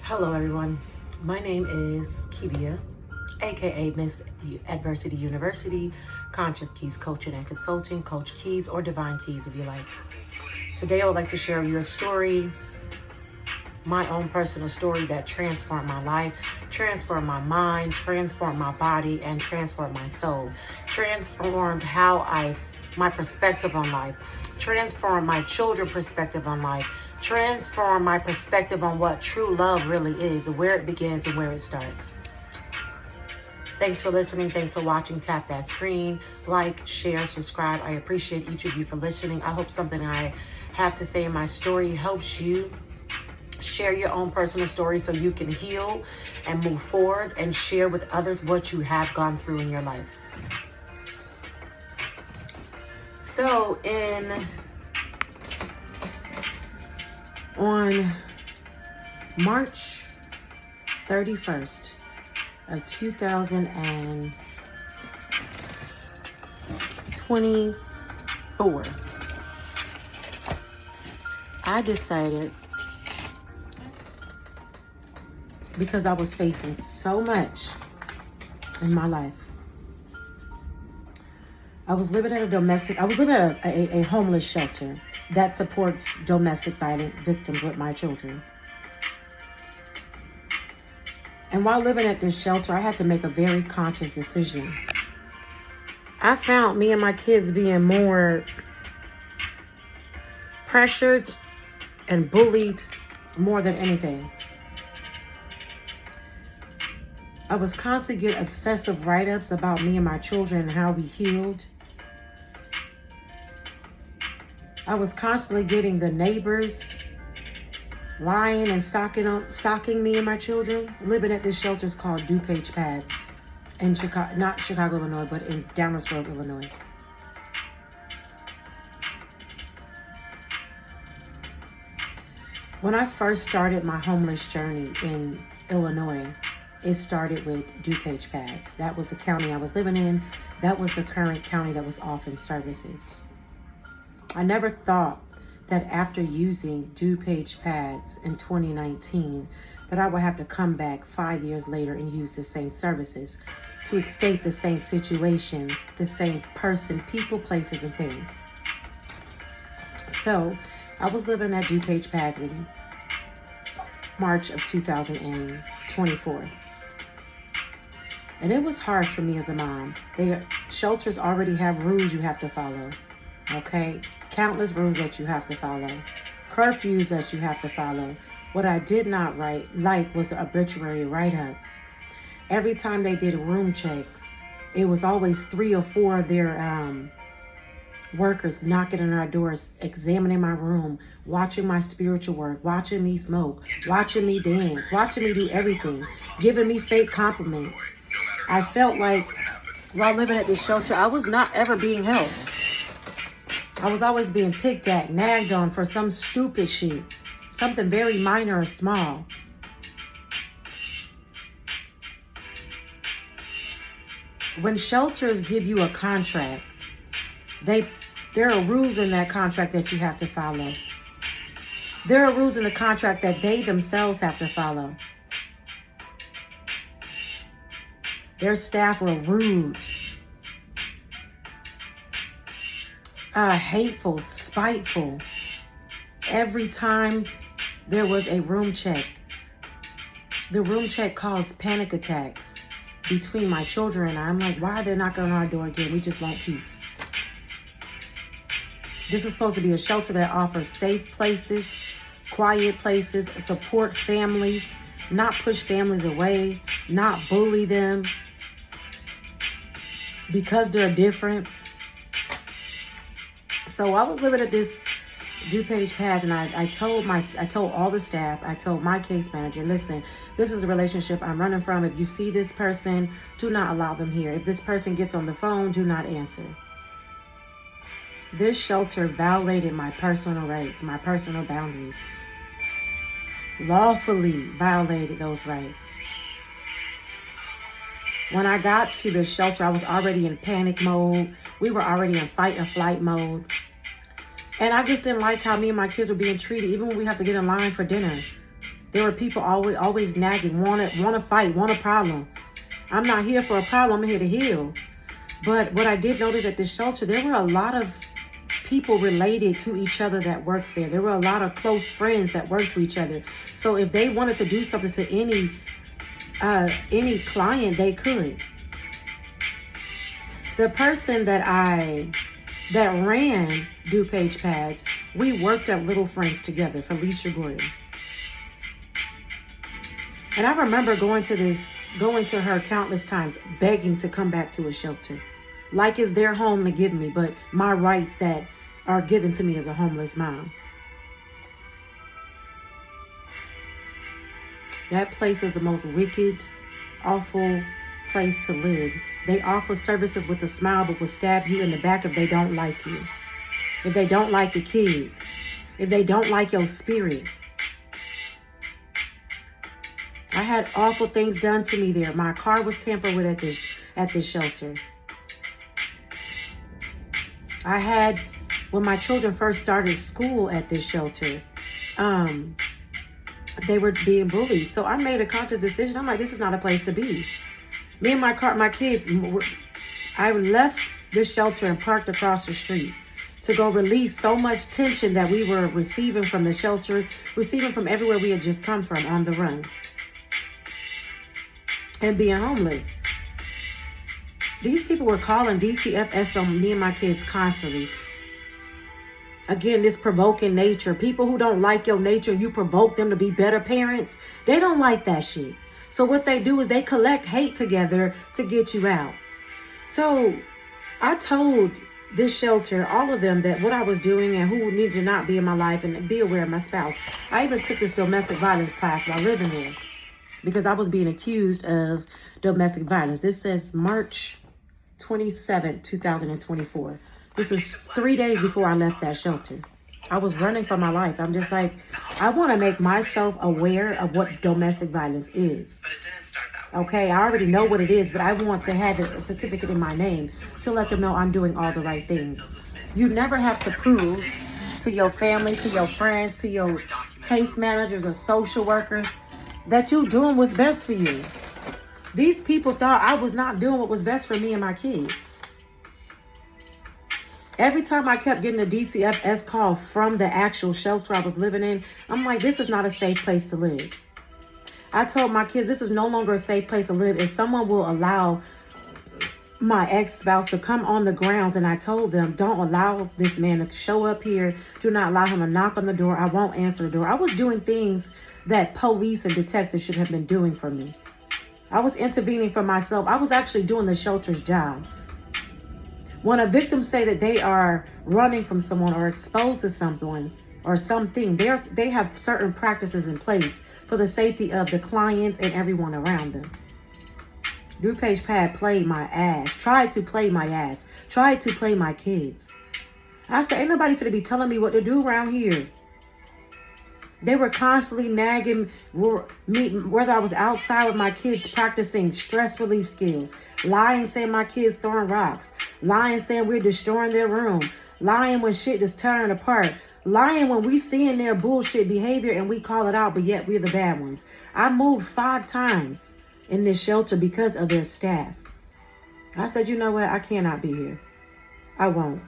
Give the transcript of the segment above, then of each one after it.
Hello everyone, my name is Kibia, aka Miss Adversity University, Conscious Keys Coaching and Consulting, Coach Keys or Divine Keys if you like. Today I would like to share with you a story, my own personal story that transformed my life, transformed my mind, transformed my body, and transformed my soul. Transformed my perspective on life, transformed my children's perspective on life, transform my perspective on what true love really is, where it begins and where it starts. Thanks for listening. Thanks for watching. Tap that screen, like, share, subscribe. I appreciate each of you for listening. I hope something I have to say in my story helps you share your own personal story so you can heal and move forward and share with others what you have gone through in your life. So on March 31st of 2024, I decided, because I was facing so much in my life. I was living at a homeless shelter that supports domestic violence victims with my children. And while living at this shelter, I had to make a very conscious decision. I found me and my kids being more pressured and bullied more than anything. I was constantly getting obsessive write-ups about me and my children and how we healed. I was constantly getting the neighbors lying and stalking me and my children. Living at this shelter is called DuPage Pads in Chicago, not Chicago, Illinois, but in Downers Grove, Illinois. When I first started my homeless journey in Illinois, it started with DuPage Pads. That was the county I was living in. That was the current county that was offering services. I never thought that after using DuPage Pads in 2019, that I would have to come back 5 years later and use the same services to escape the same situation, the same person, people, places, and things. So I was living at DuPage Pads in March of 2024. And it was hard for me as a mom. Shelters already have rules you have to follow. Okay? Countless rules that you have to follow. Curfews that you have to follow. What I did not like was the obituary write-ups. Every time they did room checks, it was always 3 or 4 of their workers knocking on our doors, examining my room, watching my spiritual work, watching me smoke, watching me dance, watching me do everything, giving me fake compliments. I felt like while living at this shelter, I was not ever being helped. I was always being picked at, nagged on for some stupid shit, something very minor or small. When shelters give you a contract, there are rules in that contract that you have to follow. There are rules in the contract that they themselves have to follow. Their staff were rude, hateful, spiteful. Every time there was a room check, the room check caused panic attacks between my children and I. I'm like, why are they knocking on our door again? We just want peace. This is supposed to be a shelter that offers safe places, quiet places, support families, not push families away, not bully them because they're different. So I was living at this DuPage Pads, and I told all the staff, I told my case manager, listen, this is a relationship I'm running from. If you see this person, do not allow them here. If this person gets on the phone, do not answer. This shelter violated my personal rights, my personal boundaries. Lawfully violated those rights. When I got to the shelter, I was already in panic mode. We were already in fight or flight mode. And I just didn't like how me and my kids were being treated, even when we have to get in line for dinner. There were people always nagging, want to fight, want a problem. I'm not here for a problem. I'm here to heal. But what I did notice at this shelter, there were a lot of people related to each other that works there. There were a lot of close friends that worked to each other. So if they wanted to do something to any client, they could. The person that ran DuPage Pads, we worked at Little Friends together, Felicia Gordon. And I remember going to her countless times, begging to come back to a shelter. Like it's their home to give me, but my rights that are given to me as a homeless mom. That place was the most wicked, awful place to live. They offer services with a smile, but will stab you in the back if they don't like you. If they don't like your kids. If they don't like your spirit. I had awful things done to me there. My car was tampered with at this shelter. I had, when my children first started school at this shelter, they were being bullied. So I made a conscious decision. I'm like, this is not a place to be. Me and my kids, I left the shelter and parked across the street to go release so much tension that we were receiving from the shelter, receiving from everywhere we had just come from on the run. And being homeless. These people were calling DCFS on me and my kids constantly. Again, this provoking nature. People who don't like your nature, you provoke them to be better parents. They don't like that shit. So what they do is they collect hate together to get you out. So I told this shelter, all of them, that what I was doing and who needed to not be in my life and be aware of my spouse. I even took this domestic violence class while living there because I was being accused of domestic violence. This says March 27, 2024. This is 3 days before I left that shelter. I was running for my life. I'm just like, I want to make myself aware of what domestic violence is. Okay, I already know what it is, but I want to have a certificate in my name to let them know I'm doing all the right things. You never have to prove to your family, to your friends, to your case managers or social workers that you're doing what's best for you. These people thought I was not doing what was best for me and my kids. Every time I kept getting a DCFS call from the actual shelter I was living in, I'm like, this is not a safe place to live. I told my kids, this is no longer a safe place to live. If someone will allow my ex-spouse to come on the grounds, and I told them, don't allow this man to show up here. Do not allow him to knock on the door. I won't answer the door. I was doing things that police and detectives should have been doing for me. I was intervening for myself. I was actually doing the shelter's job. When a victim say that they are running from someone or exposed to someone or something, they have certain practices in place for the safety of the clients and everyone around them. DuPage Pad played my ass, tried to play my ass, tried to play my kids. I said, ain't nobody finna be telling me what to do around here. They were constantly nagging me, whether I was outside with my kids practicing stress relief skills, lying saying my kids throwing rocks, lying saying we're destroying their room, lying when shit is tearing apart, lying when we seeing their bullshit behavior and we call it out, but yet we're the bad ones. I moved 5 times in this shelter because of their staff. I said, you know what? I cannot be here. I won't.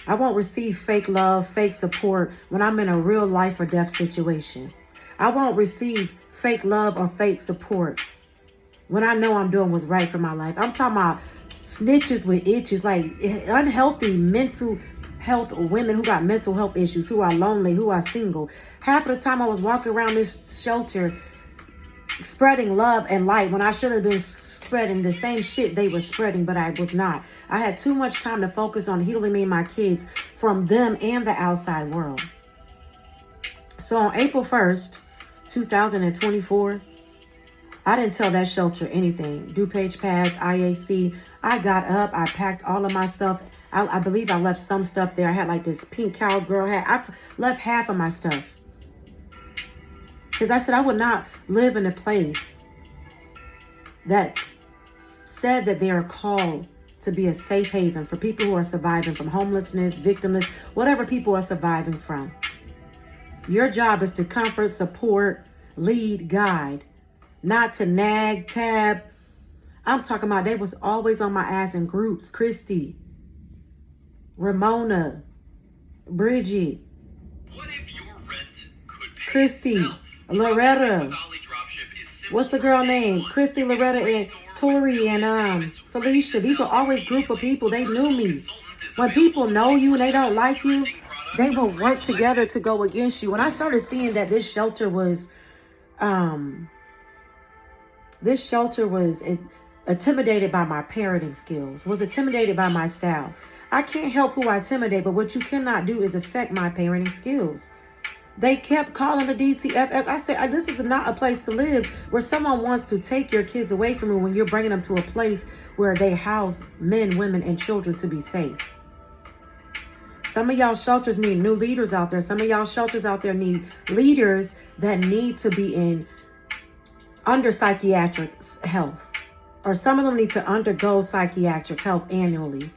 I won't receive fake love, fake support when I'm in a real life or death situation. I won't receive fake love or fake support when I know I'm doing what's right for my life. I'm talking about snitches with itches, like unhealthy mental health women who got mental health issues, who are lonely, who are single. Half of the time I was walking around this shelter spreading love and light when I should have been spreading the same shit they were spreading, but I was not. I had too much time to focus on healing me and my kids from them and the outside world. So on April 1st, 2024, I didn't tell that shelter anything. DuPage Pads, IAC. I got up. I packed all of my stuff. I believe I left some stuff there. I had like this pink cowgirl hat. I left half of my stuff. Because I said I would not live in a place that said that they are called to be a safe haven for people who are surviving from homelessness, victimless, whatever people are surviving from. Your job is to comfort, support, lead, guide, not to nag, tab. I'm talking about they was always on my ass in groups. Christy, Ramona, Bridget, what if your rent could pay Christy, itself? Loretta. What's the girl name? Christy, Loretta, and Tori, and Felicia. These are always group of people. They knew me. When people know you and they don't like you, they will work together to go against you. When I started seeing that this shelter was intimidated by my parenting skills, was intimidated by my style. I can't help who I intimidate, but what you cannot do is affect my parenting skills. They kept calling the DCFS. I said, this is not a place to live where someone wants to take your kids away from you when you're bringing them to a place where they house men, women, and children to be safe. Some of y'all shelters need new leaders out there. Some of y'all shelters out there need leaders that need to be under psychiatric health. Or some of them need to undergo psychiatric health annually.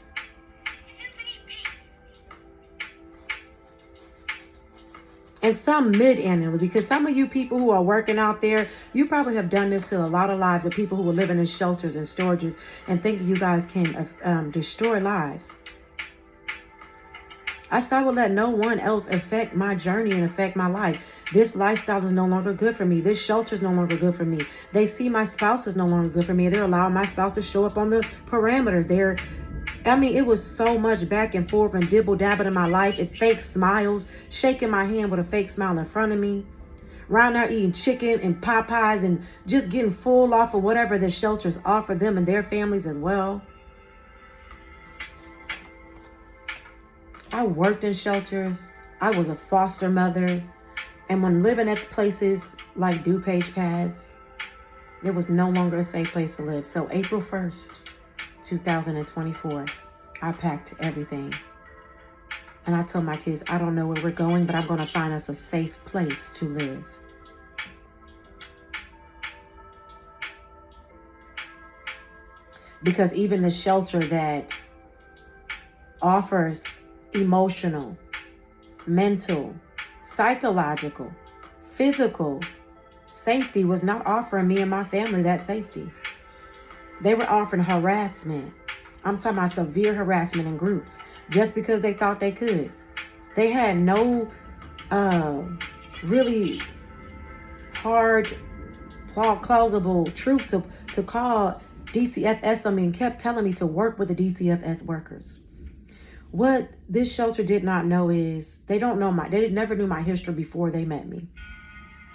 And some mid-annually, because some of you people who are working out there, you probably have done this to a lot of lives of people who are living in shelters and storages and think you guys can destroy lives. I said I would let no one else affect my journey and affect my life. This lifestyle is no longer good for me. This shelter is no longer good for me. They see my spouse is no longer good for me. They're allowing my spouse to show up on the parameters. It was so much back and forth and dibble-dabbing in my life. It fake smiles, shaking my hand with a fake smile in front of me. Around there eating chicken and Popeyes and just getting full off of whatever the shelters offer them and their families as well. I worked in shelters. I was a foster mother. And when living at places like DuPage pads, it was no longer a safe place to live. So April 1st, 2024, I packed everything. And I told my kids, I don't know where we're going, but I'm going to find us a safe place to live. Because even the shelter that offers emotional, mental, psychological, physical safety was not offering me and my family that safety. They were offering harassment. I'm talking about severe harassment in groups just because they thought they could. They had no really hard, plausible truth to call DCFS on me and kept telling me to work with the DCFS workers. What this shelter did not know is they never knew my history before they met me.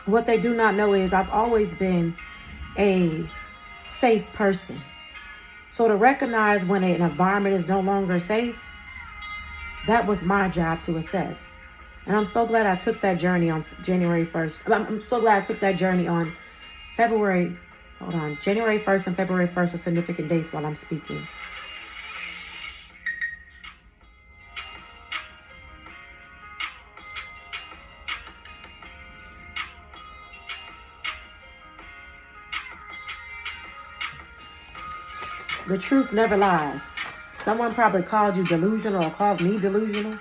What they do not know is I've always been a safe person. So to recognize when an environment is no longer safe, that was my job to assess. And I'm so glad I took that journey on January 1st. I'm so glad I took that journey on January 1st and February 1st are significant dates while I'm speaking. The truth never lies. Someone probably called you delusional or called me delusional.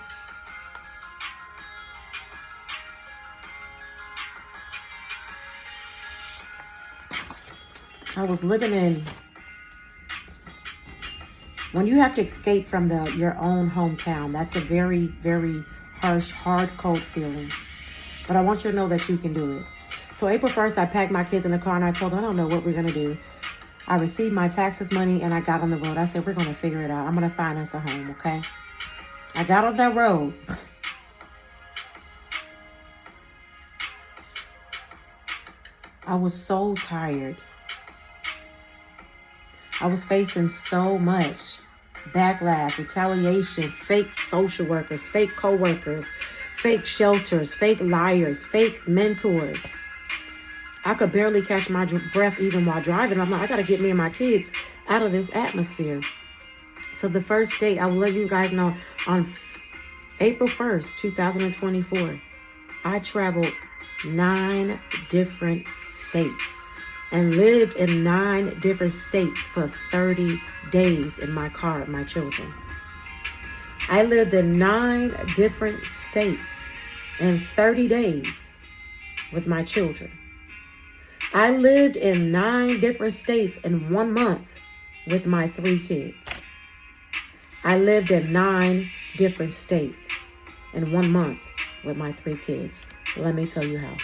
I was living when you have to escape from your own hometown, that's a very, very harsh, hard, cold feeling. But I want you to know that you can do it. So April 1st, I packed my kids in the car and I told them, I don't know what we're going to do. I received my taxes money and I got on the road. I said, we're going to figure it out. I'm going to find us a home, okay? I got on that road. I was so tired. I was facing so much backlash, retaliation, fake social workers, fake co-workers, fake shelters, fake liars, fake mentors. I could barely catch my breath even while driving. I'm like, I got to get me and my kids out of this atmosphere. So the first date, I will let you guys know, on April 1st, 2024, I traveled 9 different states and lived in 9 different states for 30 days in my car with my children. I lived in 9 different states in 30 days with my children. I lived in 9 different states in 1 month with my 3 kids. I lived in 9 different states in 1 month with my 3 kids. Let me tell you how.